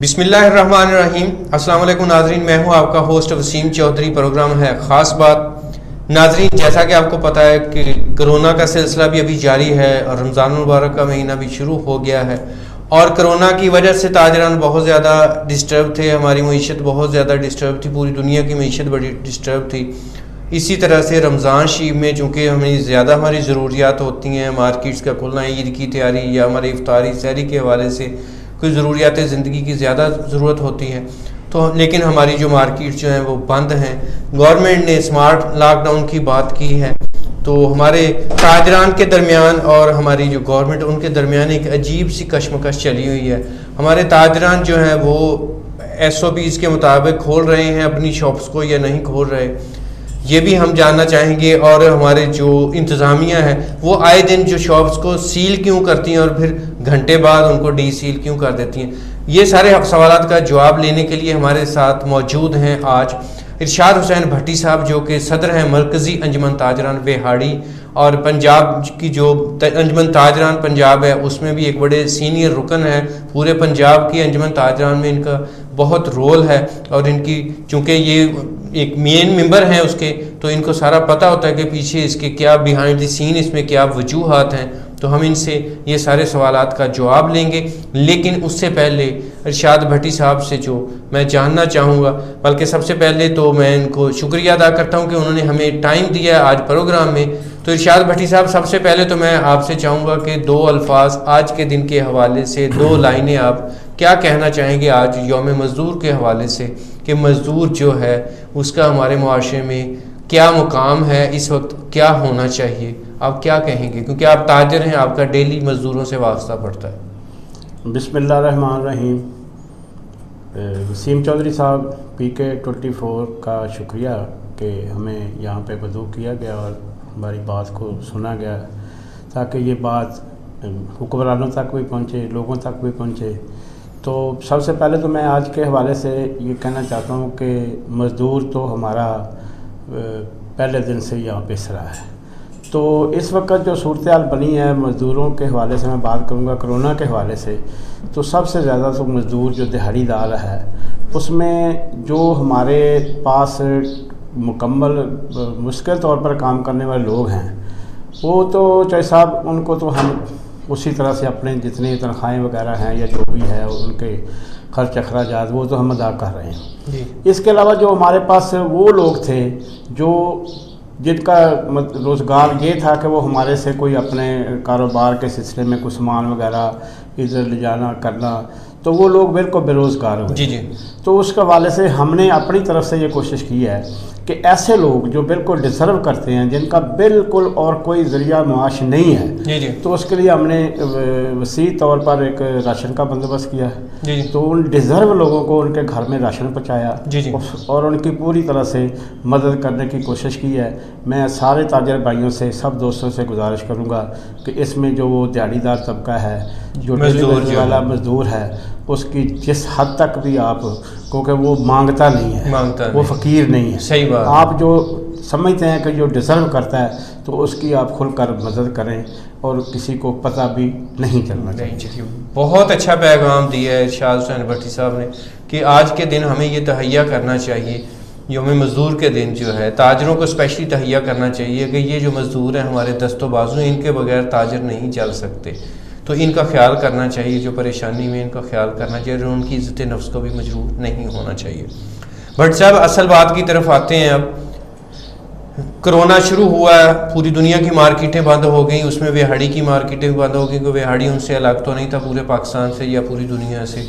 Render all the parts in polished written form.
बिस्मिल्लाहिर्रहमानिर्रहीम। अस्सलाम वालेकुम नाजरीन, मैं हूं आपका होस्ट वसीम चौधरी। प्रोग्राम है ख़ास बात। नाजरीन, जैसा कि आपको पता है कि कोरोना का सिलसिला भी अभी जारी है और रमज़ान मुबारक का महीना भी शुरू हो गया है और कोरोना की वजह से ताजरान बहुत ज़्यादा डिस्टर्ब थे। हमारी मीशत बहुत ज़्यादा डिस्टर्ब थी, पूरी दुनिया की मीशत बड़ी डिस्टर्ब थी। इसी तरह से रमज़ान शरीफ में चूँकि हमें ज़्यादा हमारी ज़रूरियात होती हैं, मार्केट्स का खुलना, ईद की तैयारी या हमारे इफ्तारी सहरी के हवाले से कोई ज़रूरियात ज़िंदगी की ज़्यादा ज़रूरत होती है, तो लेकिन हमारी जो मार्केट जो हैं वो बंद हैं। गवर्नमेंट ने स्मार्ट लॉकडाउन की बात की है, तो हमारे ताजरान के दरमियान और हमारी जो गवर्नमेंट उनके दरमियान एक अजीब सी कशमकश चली हुई है। हमारे ताजरान जो हैं वो SOPs के मुताबिक खोल रहे हैं अपनी शॉप्स को या नहीं खोल रहे, ये भी हम जानना चाहेंगे। और हमारे जो इंतज़ामिया है वो आए दिन जो शॉप्स को सील क्यों करती हैं और फिर घंटे बाद उनको डी सील क्यों कर देती हैं, ये सारे सवालात का जवाब लेने के लिए हमारे साथ मौजूद हैं आज इरशाद हुसैन भट्टी साहब, जो कि सदर हैं मरकज़ी अंजुमन ताजरान वेहाड़ी, और पंजाब की जो अंजुमन ताजरान पंजाब है उसमें भी एक बड़े सीनियर रुकन है। पूरे पंजाब की अंजुमन ताजरान में इनका बहुत रोल है और इनकी चूँकि ये एक मेन मेंबर हैं उसके, तो इनको सारा पता होता है कि पीछे इसके क्या बिहाइंड द सीन इसमें क्या वजूहात हैं। तो हम इनसे ये सारे सवालात का जवाब लेंगे, लेकिन उससे पहले इरशाद भट्टी साहब से जो मैं जानना चाहूँगा, बल्कि सबसे पहले तो मैं इनको शुक्रिया अदा करता हूँ कि उन्होंने हमें टाइम दिया आज प्रोग्राम में। तो इरशाद भट्टी साहब, सबसे पहले तो मैं आपसे चाहूँगा कि दो अल्फाज आज के दिन के हवाले से, दो लाइनें आप क्या कहना चाहेंगे आज यौम मज़दूर के हवाले से, कि मज़दूर जो है उसका हमारे मुआशरे में क्या मुकाम है, इस वक्त क्या होना चाहिए, आप क्या कहेंगे, क्योंकि आप ताजर हैं, आपका डेली मज़दूरों से वास्ता पड़ता है। बिस्मिल्लाहिर्रहमानिर्रहीम। वसीम चौधरी साहब PK24 का शुक्रिया कि हमें यहाँ पे मदऊ किया गया और हमारी बात को सुना गया, ताकि ये बात हुक्मरानों तक भी पहुँचे, लोगों तक भी पहुँचे। तो सबसे पहले तो मैं आज के हवाले से ये कहना चाहता हूँ कि मज़दूर तो हमारा पहले दिन से यहाँ पे सरा है। तो इस वक्त जो सूरत हाल बनी है मज़दूरों के हवाले से मैं बात करूँगा, कोरोना के हवाले से, तो सबसे ज़्यादा तो मज़दूर जो दिहाड़ीदार है उसमें जो हमारे पास मुकम्मल मुश्किल तौर पर काम करने वाले लोग हैं, वो तो चाहे साहब उनको तो हम उसी तरह से अपने जितनी तनख्वाहें वगैरह हैं या जो भी है उनके खर्च अखराजात वो तो हम अदा कर रहे हैं। इसके अलावा जो हमारे पास वो लोग थे जो जिनका रोज़गार ये था कि वो हमारे से कोई अपने कारोबार के सिलसिले में कुछ सामान वगैरह इधर ले जाना करना, तो वो लोग बिल्कुल बेरोज़गार हुए। जी। तो उसके हवाले से हमने अपनी तरफ से ये कोशिश की है कि ऐसे लोग जो बिल्कुल डिज़र्व करते हैं, जिनका बिल्कुल और कोई ज़रिया मुआश नहीं है, जी। तो उसके लिए हमने वसी तौर पर एक राशन का बंदोबस्त किया है। जी। तो उन डिज़र्व लोगों को उनके घर में राशन पहुँचाया। जी। और उनकी पूरी तरह से मदद करने की कोशिश की है। मैं सारे ताजर भाइयों से, सब दोस्तों से गुजारिश करूँगा कि इसमें जो वो दिहाड़ीदार तबका है, जो मजदूर वाला मज़दूर है, उसकी जिस हद तक भी आप, क्योंकि वो मांगता नहीं है, वो फ़कीर नहीं है, सही बात। आप जो समझते हैं कि जो डिज़र्व करता है तो उसकी आप खुलकर मदद करें और किसी को पता भी नहीं चलना चाहिए। बहुत अच्छा पैगाम दिया है इरशाद हुसैन भट्टी साहब ने कि आज के दिन हमें ये तहैया करना चाहिए, यौम मज़दूर के दिन जो है ताजरों को स्पेशली तहैया करना चाहिए कि ये जो मज़दूर हैं हमारे दस्तों बाजू, इनके बगैर ताजर नहीं चल सकते, तो इनका ख्याल करना चाहिए, जो परेशानी में इनका ख्याल करना चाहिए और उनकी इज़्ज़त नफ्स को भी मजरूर नहीं होना चाहिए। भट्ट साहब, असल बात की तरफ आते हैं। अब कोरोना शुरू हुआ है, पूरी दुनिया की मार्केटें बंद हो गई, उसमें वेहाड़ी की मार्केटें भी बंद हो गई, क्योंकि वेहाड़ी उनसे अलग तो नहीं था पूरे पाकिस्तान से या पूरी दुनिया से।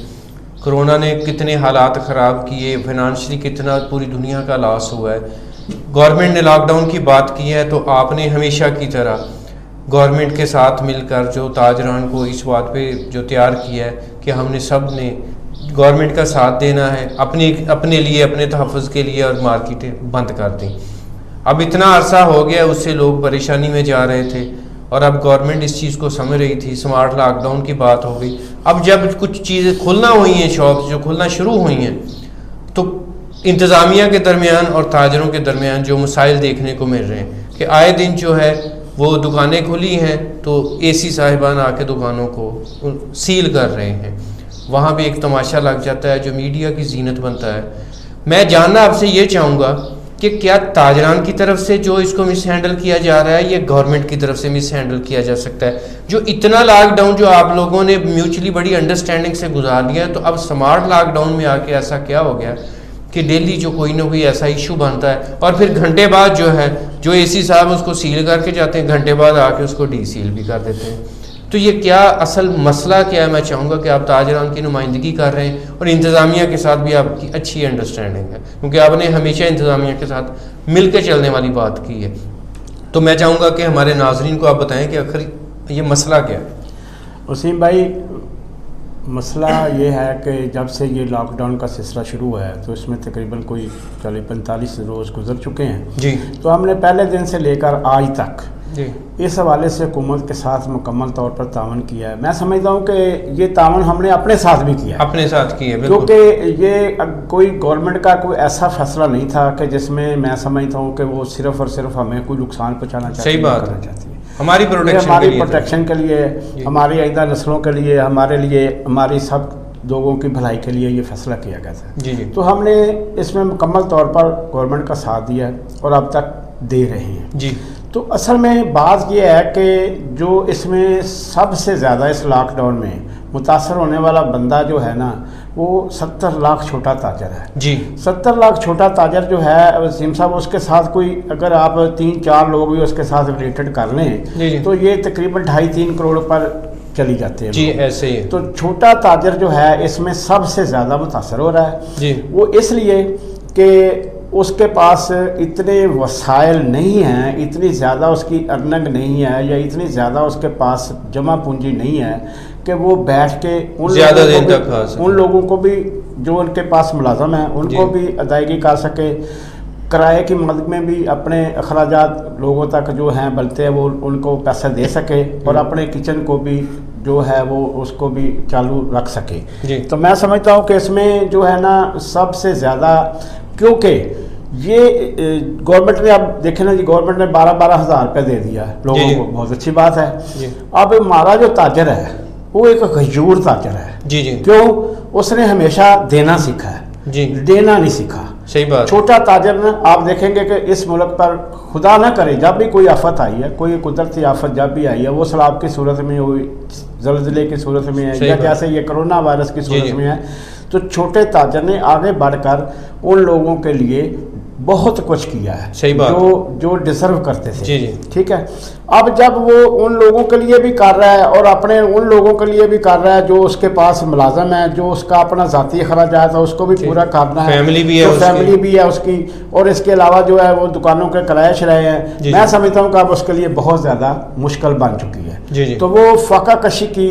कोरोना ने कितने हालात ख़राब किए, फाइनेंशियली कितना पूरी दुनिया का लॉस हुआ है। गवर्नमेंट ने लॉकडाउन की बात की है, तो आपने हमेशा की तरह गवर्नमेंट के साथ मिलकर जो ताजरान को इस बात पे जो तैयार किया है कि हमने सब ने गवर्नमेंट का साथ देना है अपने लिए, अपने तहफ़्फ़ुज़ के लिए, और मार्केटें बंद कर दी। अब इतना अरसा हो गया, उससे लोग परेशानी में जा रहे थे और अब गवर्नमेंट इस चीज़ को समझ रही थी, स्मार्ट लॉकडाउन की बात हो गई। अब जब कुछ चीज़ें खुलना हुई हैं, शॉप्स जो खुलना शुरू हुई हैं, तो इंतज़ामिया के दरमियान और ताजरों के दरमियान जो मसाइल देखने को मिल रहे हैं कि आए दिन जो है वो दुकानें खुली हैं तो AC साहिबान आके दुकानों को सील कर रहे हैं। वहाँ पे एक तमाशा लग जाता है जो मीडिया की जीनत बनता है। मैं जानना आपसे ये चाहूँगा कि क्या ताजरान की तरफ से जो इसको मिस हैंडल किया जा रहा है, ये गवर्नमेंट की तरफ से मिस हैंडल किया जा सकता है? जो इतना लॉकडाउन जो आप लोगों ने म्यूचुअली बड़ी अंडरस्टैंडिंग से गुजार लिया है, तो अब स्मार्ट लॉकडाउन में आके ऐसा क्या हो गया कि डेली जो कोई ना कोई ऐसा इशू बनता है और फिर घंटे बाद जो है जो एसी साहब उसको सील करके जाते हैं, घंटे बाद आके उसको डी सील भी कर देते हैं। तो ये क्या असल मसला क्या है? मैं चाहूँगा कि आप ताजरान की नुमाइंदगी कर रहे हैं और इंतज़ामिया के साथ भी आपकी अच्छी अंडरस्टैंडिंग है, क्योंकि आपने हमेशा इंतज़ामिया के साथ मिल के चलने वाली बात की है। तो मैं चाहूँगा कि हमारे नाजरीन को आप बताएं कि आखिर ये मसला क्या है। वसीम भाई, मसला ये है कि जब से ये लॉकडाउन का सिलसिला शुरू हुआ है तो इसमें तकरीबन कोई 40-45 रोज़ गुजर चुके हैं जी। तो हमने पहले दिन से लेकर आज तक जी इस हवाले से हुकूमत के साथ मुकम्मल तौर पर तावन किया है। मैं समझता हूँ कि ये तावन हमने अपने साथ भी किया है, अपने साथ किया है, क्योंकि ये कोई गवर्नमेंट का कोई ऐसा फैसला नहीं था कि जिसमें मैं समझता हूँ कि वो सिर्फ और सिर्फ हमें कोई नुकसान पहुँचाना चाहती है। सही बात करना चाहती है। हमारी प्रोटेक्शन के लिए, हमारी आइंदा नस्लों के लिए, हमारे लिए, हमारी सब लोगों की भलाई के लिए ये फैसला किया गया था। जी जी। तो हमने इसमें मुकम्मल तौर पर गवर्नमेंट का साथ दिया है और अब तक दे रहे हैं जी। तो असल में बात यह है कि जो इसमें सबसे ज़्यादा इस लॉकडाउन में मुतासर होने वाला बंदा जो है ना, वो 70 लाख छोटा ताजर है जी। 70 लाख छोटा ताजर जो है वसीम साहब, उसके साथ कोई अगर आप 3-4 लोग भी उसके साथ रिलेटेड कर लें तो ये तकरीबन 2.5-3 करोड़ पर चली जाते हैं जी। ऐसे ही तो छोटा ताजर जो है इसमें सबसे ज़्यादा मुतासर हो रहा है जी। वो इसलिए कि उसके पास इतने वसाइल नहीं हैं, इतनी ज़्यादा उसकी अर्निंग नहीं है, या इतनी ज़्यादा उसके पास जमा पूंजी नहीं है कि वो बैठ के उन लोगों को भी जो उनके पास मुलाजम है उनको भी अदायगी कर सके, किराए की मद में भी अपने अखराजात लोगों तक जो हैं बनते हैं वो उनको पैसा दे सके, और अपने किचन को भी जो है वो उसको भी चालू रख सके जी। तो मैं समझता हूँ कि इसमें जो है ना सबसे ज़्यादा, क्योंकि ये गवर्नमेंट ने, अब देखें ना जी, गवर्नमेंट ने 12-12 हज़ार रुपये दे दिया लोगों को, बहुत अच्छी बात है। अब हमारा जो ताजर है वो एक गयूर ताजर है जी जी। क्यों? उसने हमेशा देना सीखा है जी, देना नहीं सीखा। सही बात। छोटा ताजर ना, आप देखेंगे कि इस मुल्क पर खुदा ना करे जब भी कोई आफत आई है, कोई कुदरती आफत जब भी आई है, वो सैलाब की सूरत में हुई, ज़लज़ले की सूरत में है, या जैसे ये कोरोना वायरस की सूरत में है, तो छोटे ताजर ने आगे बढ़कर उन लोगों के लिए बहुत कुछ किया है। सही बात। जो डिजर्व करते थे जी जी। ठीक है। अब जब वो उन लोगों के लिए भी कर रहा है और अपने उन लोगों के लिए भी कर रहा है जो उसके पास मुलाजम है, जो उसका अपना ज़ाती खर्चात है उसको भी पूरा करना है, फैमिली भी है, फैमिली भी है उसकी, और इसके अलावा जो है वो दुकानों के किराए रहे हैं। मैं समझता हूँ कि अब उसके लिए बहुत ज़्यादा मुश्किल बन चुकी है जी जी। तो वो फाका कशी की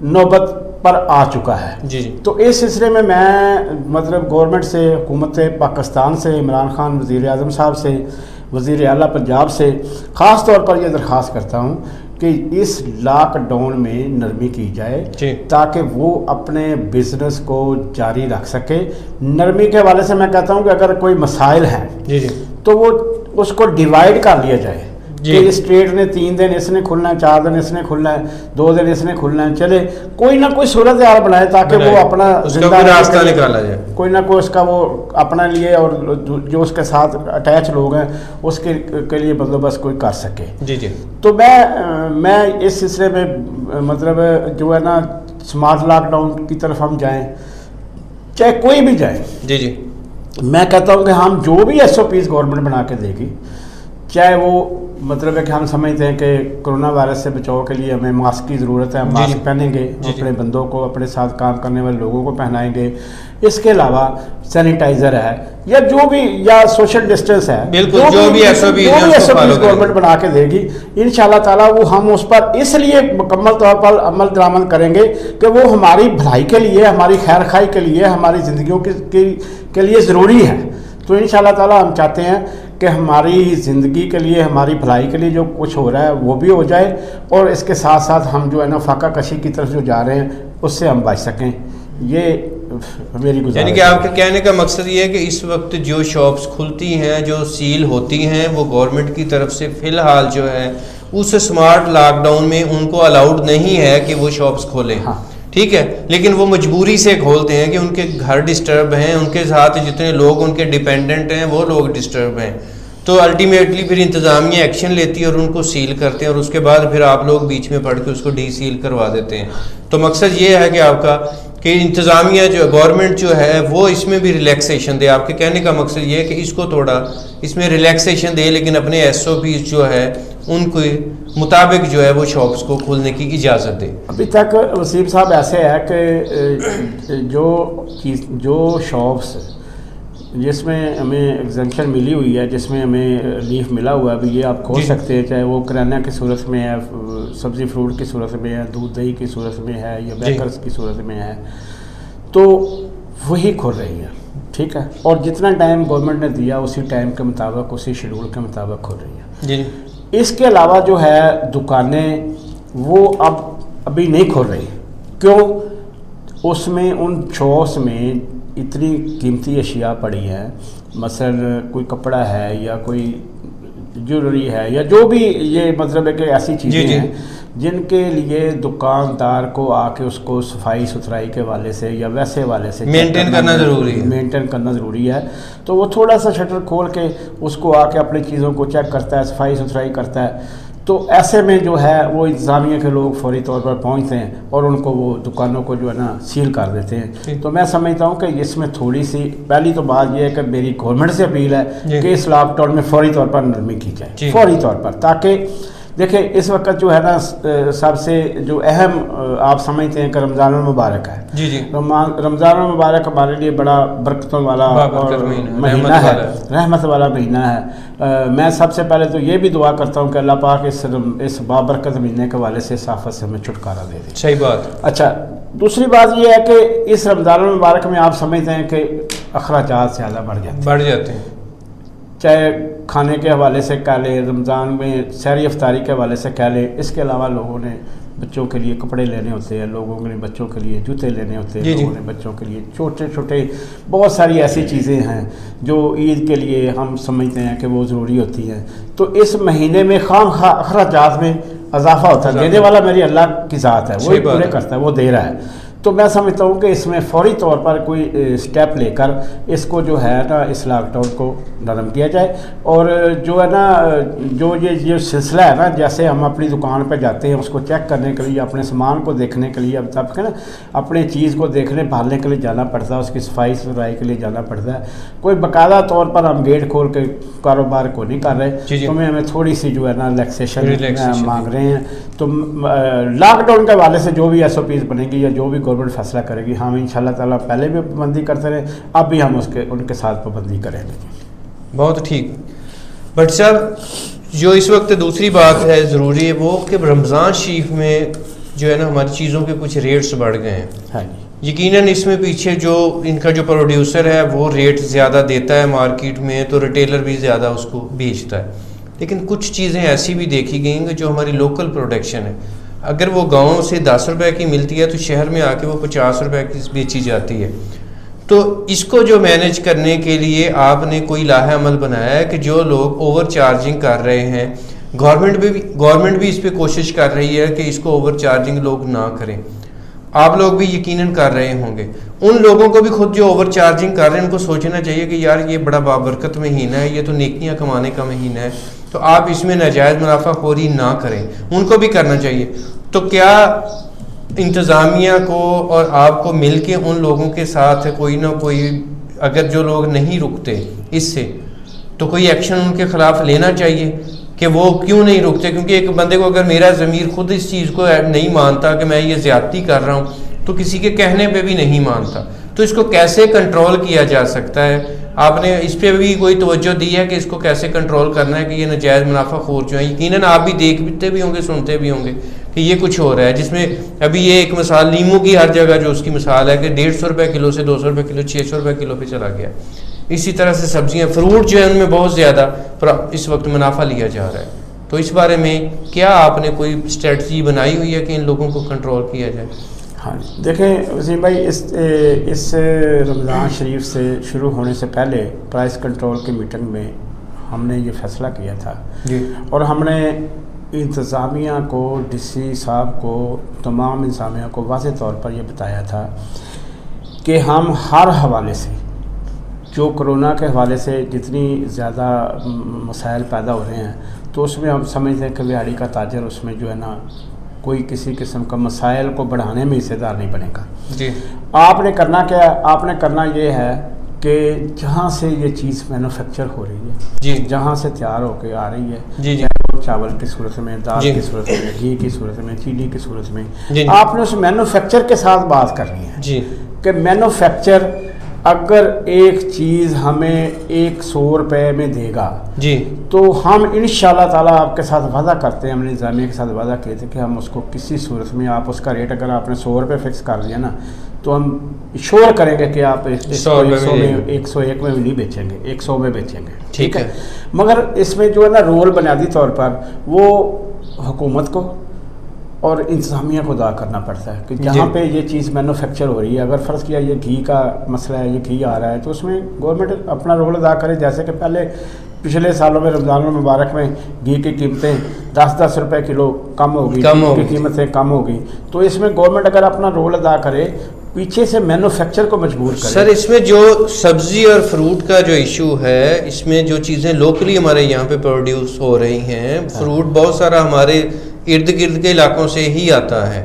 नौबत पर आ चुका है जी जी। तो इस सिलसिले में मैं मतलब गवर्नमेंट से, हुकूमत पाकिस्तान से, इमरान खान वज़ीर आज़म साहब से, वज़ीर आला पंजाब से ख़ास तौर पर यह दरख्वास्त करता हूँ कि इस लॉकडाउन में नरमी की जाए ताकि वो अपने बिजनेस को जारी रख सके। नरमी के हवाले से मैं कहता हूँ कि अगर कोई मसाइल हैं जी जी तो वो उसको डिवाइड कर लिया जाए कि स्टेट ने 3 दिन इसने खुलना है, 4 दिन इसने खुलना है, 2 दिन इसने खुलना है, चले कोई ना कोई सूरत हाल बनाए ताकि वो अपना रास्ता निकाला जाए, कोई ना कोई उसका वो अपना लिए और जो उसके साथ अटैच लोग हैं उसके के लिए बंदोबस्त कोई कर सके जी जी। तो मैं इस सिलसिले में मतलब जो है ना स्मार्ट लॉकडाउन की तरफ हम जाएँ, चाहे कोई भी जाए जी जी। मैं कहता हूँ कि हम जो भी SOPs गवर्नमेंट बना के देगी, चाहे वो मतलब है कि हम समझते हैं कि कोरोना वायरस से बचाव के लिए हमें मास्क की ज़रूरत है, हम मास्क पहनेंगे, अपने बंदों को, अपने साथ काम करने वाले लोगों को पहनाएंगे। इसके अलावा सैनिटाइज़र है या जो भी, या सोशल डिस्टेंस है, जो भी SOPs गवर्नमेंट बना के देगी इंशाल्लाह ताला वो हम उस पर इसलिए मुकम्मल तौर पर अमल दरामद करेंगे कि वो हमारी भलाई के लिए, हमारी खैर खाई के लिए, हमारी ज़िंदगियों के लिए ज़रूरी है। तो इंशाल्लाह ताला हम चाहते हैं कि हमारी ज़िंदगी के लिए, हमारी भलाई के लिए जो कुछ हो रहा है वो भी हो जाए, और इसके साथ साथ हम जो है ना फाका कशी की तरफ जो जा रहे हैं उससे हम बच सकें। ये मेरी गुजारिश। यानी कि आपके कहने का मकसद ये है कि इस वक्त जो शॉप्स खुलती हैं, जो सील होती हैं, वो गवर्नमेंट की तरफ से फ़िलहाल जो है उस स्मार्ट लॉकडाउन में उनको अलाउड नहीं है कि वो शॉप्स खोलें। हाँ। ठीक है, लेकिन वो मजबूरी से खोलते हैं कि उनके घर डिस्टर्ब हैं, उनके साथ जितने लोग उनके डिपेंडेंट हैं वो लोग डिस्टर्ब हैं, तो अल्टीमेटली फिर इंतज़ामिया एक्शन लेती है और उनको सील करते हैं, और उसके बाद फिर आप लोग बीच में पढ़ के उसको डी सील करवा देते हैं। तो मकसद ये है कि आपका कि इंतज़ामिया जो गवर्नमेंट जो है वो इसमें भी रिलैक्सेशन दे। आपके कहने का मकसद ये है कि इसको थोड़ा इसमें रिलैक्सेशन दे, लेकिन अपने SOPs जो है उनके मुताबिक जो है वो शॉप्स को खोलने की इजाज़त दे। अभी तक वसीम साहब ऐसे है कि जो शॉप्स जिसमें हमें एग्जेंशन मिली हुई है, जिसमें हमें लीफ मिला हुआ है, अभी ये आप खोल सकते हैं, चाहे वो किराना की सूरत में है, सब्ज़ी फ्रूट की सूरत में है, दूध दही की सूरत में है, या बेकर्स की सूरत में है, तो वही खोल रही है, ठीक है। और जितना टाइम गवर्नमेंट ने दिया उसी टाइम के मुताबिक, उसी शेड्यूल के मुताबिक खोल रही है जी। इसके अलावा जो है दुकानें वो अभी नहीं खोल रही। क्यों? उसमें उन शॉप्स में इतनी कीमती अशिया पड़ी है, मसलन कोई कपड़ा है या कोई ज्वेलरी है या जो भी, ये मतलब है कि ऐसी चीज़ें हैं जिनके लिए दुकानदार को आके उसको सफाई सुथराई के वाले से या वैसे वाले से मेंटेन करना ज़रूरी है, मेंटेन करना ज़रूरी है। तो वो थोड़ा सा शटर खोल के उसको आके अपनी चीज़ों को चेक करता है, सफाई सुथराई करता है। तो ऐसे में जो है वो इंतज़ामिया के लोग फौरी तौर पर पहुंचते हैं और उनको वो दुकानों को जो है ना सील कर देते हैं। तो मैं समझता हूं कि इसमें थोड़ी सी पहली तो बात यह है कि मेरी गवर्नमेंट से अपील है कि इस लॉकडाउन में फौरी तौर पर नरमी की जाए, फौरी तौर पर, ताकि देखिए इस वक्त जो है ना सबसे जो अहम आप समझते हैं कि रमज़ान मुबारक है। जी जी। रमज़ान मुबारक हमारे लिए बड़ा बरकतों वाला महीना है, रहमत वाला महीना है। मैं सबसे पहले तो ये भी दुआ करता हूँ कि अल्लाह पाक इस बाबरकत महीने के वाले से साफत से हमें छुटकारा दे दे। सही बात। अच्छा, दूसरी बात यह है कि इस रमज़ान मुबारक में आप समझते हैं कि अखराजात ज़्यादा बढ़ जाते हैं, चाहे खाने के हवाले से कह लें, रमज़ान में सहरी अफ्तारी के हवाले से कह लें। इसके अलावा लोगों ने बच्चों के लिए कपड़े लेने होते हैं, लोगों के लिए बच्चों के लिए जूते लेने होते हैं, लोगों ने बच्चों के लिए छोटे छोटे बहुत सारी ऐसी चीज़ें हैं जो ईद के लिए हम समझते हैं कि वो ज़रूरी होती हैं। तो इस महीने में खामखा अखराजात में इजाफा होता है। देने वाला मेरी अल्लाह की ज़ात है, वो पूरे करता है, वो दे रहा है। तो मैं समझता हूँ कि इसमें फौरी तौर पर कोई स्टेप लेकर इसको जो है ना इस लॉकडाउन को नरम किया जाए। और जो है ना जो ये सिलसिला है ना, जैसे हम अपनी दुकान पर जाते हैं उसको चेक करने के लिए, अपने सामान को देखने के लिए, अब तब ना अपने चीज़ को देखने भालने के लिए जाना पड़ता है, उसकी सफाई सुथराई के लिए जाना पड़ता है। कोई बाकायदा तौर पर हम गेट खोल के कारोबार को नहीं कर रहे, तो हमें थोड़ी सी जो है ना रिलैक्सेशन मांग रहे हैं। तो लॉकडाउन के हवाले से जो भी SOPs बनेगी या जो भी गवर्नमेंट फैसला करेगी, हम इंशाल्लाह ताला पहले भी पाबंदी करते रहे, अब भी हम उनके साथ पाबंदी करेंगे। बहुत ठीक। बट साहब, जो इस वक्त दूसरी बात है ज़रूरी है वो कि रमज़ान शरीफ में जो है ना हमारी चीज़ों के कुछ रेट्स बढ़ गए हैं। हाँ जी। यकीनन इसमें पीछे जो इनका जो प्रोड्यूसर है वो रेट ज़्यादा देता है मार्केट में, तो रिटेलर भी ज़्यादा उसको बेचता है। लेकिन कुछ चीज़ें ऐसी भी देखी गई हैं जो हमारी लोकल प्रोडक्शन है, अगर वो गाँव से 10 रुपए की मिलती है तो शहर में आके वो 50 रुपए की बेची जाती है। तो इसको जो मैनेज करने के लिए आपने कोई लाहा अमल बनाया है कि जो लोग ओवर चार्जिंग कर रहे हैं, गवर्नमेंट भी इस पर कोशिश कर रही है कि इसको ओवर चार्जिंग लोग ना करें, आप लोग भी यकीनन कर रहे होंगे। उन लोगों को भी खुद जो ओवर चार्जिंग कर रहे हैं उनको सोचना चाहिए कि यार ये बड़ा बाबरकत महीना है, ये तो नेकियां कमाने का महीना है, तो आप इसमें नाजायज़ मुनाफाखोरी ना करें, उनको भी करना चाहिए। तो क्या इंतज़ामिया को और आपको मिल के उन लोगों के साथ कोई ना कोई, अगर जो लोग नहीं रुकते इससे, तो कोई एक्शन उनके ख़िलाफ़ लेना चाहिए कि वो क्यों नहीं रुकते? क्योंकि एक बंदे को अगर मेरा ज़मीर खुद इस चीज़ को नहीं मानता कि मैं ये ज़्यादती कर रहा हूँ, तो किसी के कहने पे भी नहीं मानता, तो इसको कैसे कंट्रोल किया जा सकता है? आपने इस पर भी कोई तवज्जो दी है कि इसको कैसे कंट्रोल करना है कि ये नाजायज़ मुनाफाखोर जो है, यकीनन आप भी देखते भी होंगे, सुनते भी होंगे कि ये कुछ हो रहा है, जिसमें अभी ये एक मिसाल नींबू की हर जगह जो उसकी मिसाल है कि 150 रुपये किलो से 200 रुपये किलो, 600 रुपये किलो पे चला गया। इसी तरह से सब्जियां, फ्रूट जो है उनमें बहुत ज़्यादा इस वक्त मुनाफा लिया जा रहा है। तो इस बारे में क्या आपने कोई स्ट्रेटजी बनाई हुई है कि इन लोगों को कंट्रोल किया जाए? हाँ, देखें वसीम भाई, इस रमज़ान शरीफ से शुरू होने से पहले प्राइस कंट्रोल की मीटिंग में हमने ये फैसला किया था जी। और हमने इंतज़ामिया को, डीसी साहब को, तमाम इंतज़ामिया को वाज़ेह तौर पर यह बताया था कि हम हर हवाले से, जो कोरोना के हवाले से जितनी ज़्यादा मसाइल पैदा हो रहे हैं, तो उसमें हम समझते हैं कि दिहाड़ी का ताजर उसमें जो है ना कोई किसी किस्म का मसाइल को बढ़ाने में हिस्सेदार नहीं बनेगा जी। आपने करना क्या है? आपने करना ये है कि जहाँ से ये चीज़ मैन्युफैक्चर हो रही है जी, जहाँ से तैयार होकर आ रही है जी जी चावल की सूरत में, दाल जी। की सूरत में, घी की सूरत में, चीनी की सूरत में, जी। आपने उस मैन्युफैक्चर के साथ बात करनी है जी कि मैन्युफैक्चर अगर एक चीज़ हमें 100 रुपये में देगा जी तो हम इंशाल्लाह ताला आपके साथ वादा करते हैं, हमने इंतज़ामिया के साथ वादा किए थे कि हम उसको किसी सूरत में, आप उसका रेट अगर आपने 100 रुपये फिक्स कर लिया ना, तो हम श्योर करेंगे कि आप इसको 101 में भी नहीं बेचेंगे, 100 में बेचेंगे। ठीक है। मगर इसमें जो है ना रोल बुनियादी तौर पर वो हुकूमत को और इंतज़ामिया को अदा करना पड़ता है कि जहाँ पे ये चीज़ मैन्युफैक्चर हो रही है, अगर फ़र्ज़ किया ये घी का मसला है, ये घी आ रहा है, तो उसमें गवर्नमेंट अपना रोल अदा करे। जैसे कि पहले पिछले सालों में रमज़ान मुबारक में घी की कीमतें 10-10 रुपये किलो कम होगी, की कीमतें कम होगी, तो इसमें गवर्नमेंट अगर अपना रोल अदा करे, पीछे से मैन्युफैक्चर को मजबूर करे। सर, इसमें जो सब्जी और फ्रूट का जो इशू है, इसमें जो चीज़ें लोकली हमारे यहाँ पे प्रोड्यूस हो रही हैं, फ्रूट बहुत सारा हमारे इर्द गिर्द के इलाकों से ही आता है,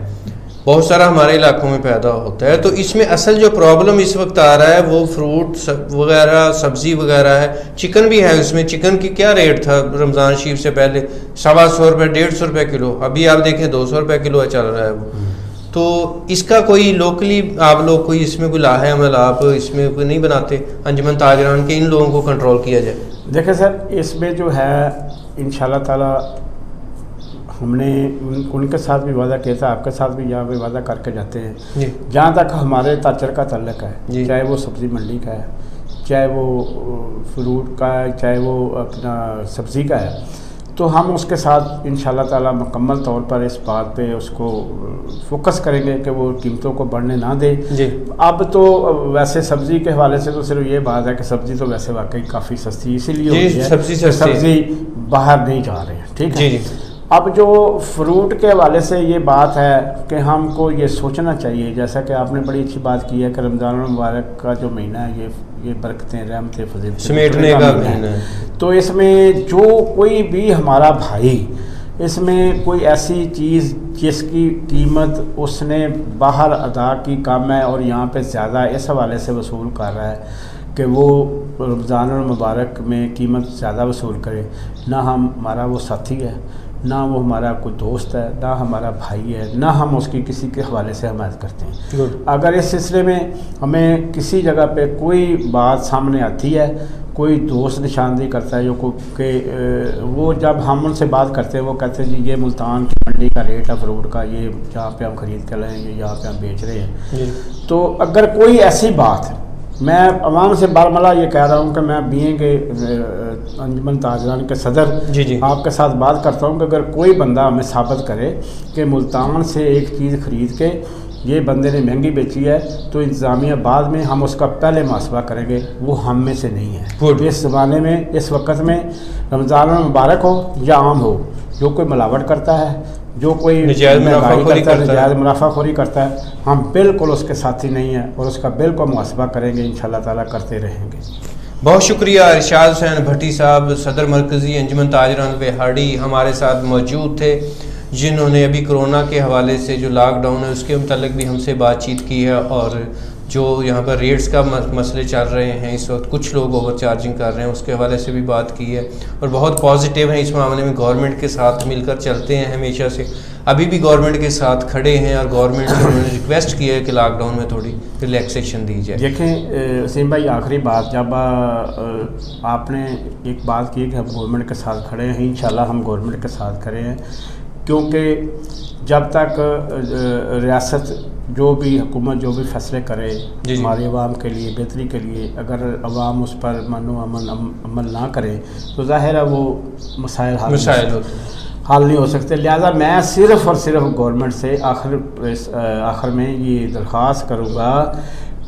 बहुत सारा हमारे इलाकों में पैदा होता है। तो इसमें असल जो प्रॉब्लम इस वक्त आ रहा है वो फ्रूट वगैरह, सब्जी वगैरह है। चिकन भी है, उसमें चिकन की क्या रेट था रमज़ान शरीफ से पहले? 125 रुपये, 150 रुपये किलो, अभी आप देखें 200 रुपये किलो चल रहा है वो। तो इसका कोई लोकली आप लोग कोई इसमें कोई लाहे अमल आप इसमें कोई नहीं बनाते अंजुमन ताजरान के इन लोगों को कंट्रोल किया जाए? देखिए सर, इसमें जो है इंशाल्लाह ताला हमने उनके साथ भी वादा किया था, आपके साथ भी यहाँ पे वादा करके जाते हैं। जहाँ तक हमारे ताजर का तल्लक है, चाहे वो सब्ज़ी मंडी का है, चाहे वो फ्रूट का है, चाहे वो अपना सब्ज़ी का है, तो हम उसके साथ इंशाल्लाह ताला मुकम्मल तौर पर इस बात पे उसको फोकस करेंगे कि वो कीमतों को बढ़ने ना दे। अब तो वैसे सब्ज़ी के हवाले से तो सिर्फ ये बात है कि सब्ज़ी तो वैसे वाकई काफ़ी सस्ती इसीलिए होती है, सब्ज़ी बाहर नहीं जा रही है। ठीक है। अब जो फ्रूट के हवाले से ये बात है कि हमको ये सोचना चाहिए, जैसा कि आपने बड़ी अच्छी बात की है कि रमज़ान मुबारक का जो महीना है ये बरकतें, रहमतें, फजीलतें समेटने का महीना है। तो इसमें जो कोई भी हमारा भाई इसमें कोई ऐसी चीज़ जिसकी कीमत उसने बाहर अदा की कम है और यहाँ पे ज़्यादा इस हवाले से वसूल कर रहा है कि वो रमज़ान मुबारक में कीमत ज़्यादा वसूल करे, ना हमारा वो साथी है, ना वो हमारा कोई दोस्त है, ना हमारा भाई है, ना हम उसकी किसी के हवाले से हमायत करते हैं। अगर इस सिलसिले में हमें किसी जगह पे कोई बात सामने आती है, कोई दोस्त निशानदेही करता है जो कि वो जब हम उनसे बात करते हैं वो कहते हैं जी ये मुल्तान की मंडी का रेट है फ्रूट का, ये जहाँ पे हम ख़रीद कर रहे हैं, ये यहाँ पे हम बेच रहे हैं। तो अगर कोई ऐसी बात, मैं अवाम से बारमला ये कह रहा हूँ कि मैं बीए के अंजुमन ताजरान के सदर आपके साथ बात करता हूँ कि अगर कोई बंदा हमें साबित करे कि मुल्तान से एक चीज़ ख़रीद के ये बंदे ने महंगी बेची है, तो इंतज़ामिया बाद में हम उसका पहले मुहासबा करेंगे, वो हम में से नहीं है। इस ज़माने में, इस वक्त में, रमज़ान मुबारक हो या आम हो, जो कोई मिलावट करता है, जो कोई नजायज़ मुनाफाखोरी करता है, हम बिल्कुल उसके साथी नहीं हैं और उसका बिल्कुल मुहासबा करेंगे, इंशाल्लाह ताला करते रहेंगे। बहुत शुक्रिया। इरशाद हुसैन भट्टी साहब, सदर मरकज़ी अंजुमन ताजरान बेहाड़ी हमारे साथ मौजूद थे, जिन्होंने अभी कोरोना के हवाले से जो लॉकडाउन है उसके मुतल्लिक भी हमसे बातचीत की है, और जो यहाँ पर रेट्स का मसले चल रहे हैं इस वक्त, कुछ लोग ओवर चार्जिंग कर रहे हैं, उसके हवाले से भी बात की है, और बहुत पॉजिटिव हैं इस मामले में, गवर्नमेंट के साथ मिलकर चलते हैं हमेशा से, अभी भी गवर्नमेंट के साथ खड़े हैं, और गवर्नमेंट से उन्होंने रिक्वेस्ट की है कि लॉकडाउन में थोड़ी रिलैक्सेशन दी जाए। देखें वसीम भाई, आखिरी बात, जब आपने एक बात की कि हम गवर्नमेंट के साथ खड़े हैं, इंशाल्लाह हम गवर्नमेंट के साथ खड़े हैं, क्योंकि जब तक रियासत जो भी हुकूमत जो भी फैसले करे हमारे अवाम के लिए, बेहतरी के लिए, अगर अवाम उस पर अमल ना करे तो ज़ाहिर है वो मसाइल हल नहीं हो सकते। लिहाजा मैं सिर्फ़ और सिर्फ गवर्नमेंट से आखिर में ये दरख्वास्त करूँगा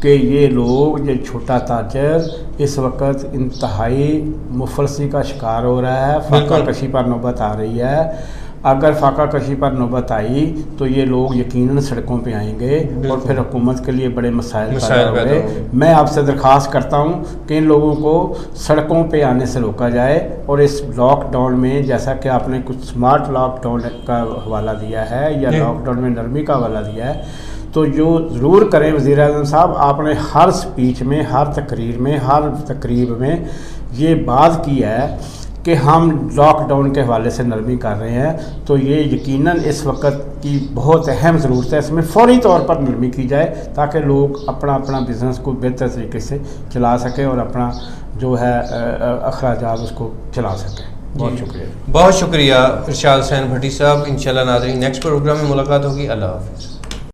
कि ये लोग, ये छोटा ताजर इस वक्त इंतहाई मुफलसी का शिकार हो रहा है, फाका कशी पर नौबत आ रही है, अगर फाका कशी पर नौबत आई तो ये लोग यकीनन सड़कों पे आएंगे और फिर हुकूमत के लिए बड़े मसाइल पैदा होंगे। मैं आपसे दरख्वास्त करता हूँ कि इन लोगों को सड़कों पे आने से रोका जाए और इस लॉकडाउन में, जैसा कि आपने कुछ स्मार्ट लॉकडाउन का हवाला दिया है या लॉकडाउन में नरमी का हवाला दिया है, तो जो ज़रूर करें वज़ीर आज़म साहब, आपने हर स्पीच में, हर तकरीर में, हर तकरीब में ये बात की है कि हम लॉकडाउन के हवाले से नरमी कर रहे हैं, तो ये यकीनन इस वक्त की बहुत अहम ज़रूरत है, इसमें फौरी तौर पर नरमी की जाए ताकि लोग अपना अपना बिज़नेस को बेहतर तरीके से चला सकें और अपना जो है अखराजात उसको चला सकें। बहुत शुक्रिया। बहुत शुक्रिया इरशाद हुसैन भट्टी साहब। इंशाल्लाह नाज़रीन नेक्स्ट प्रोग्राम में मुलाकात होगी। अल्लाह हाफ़िज़।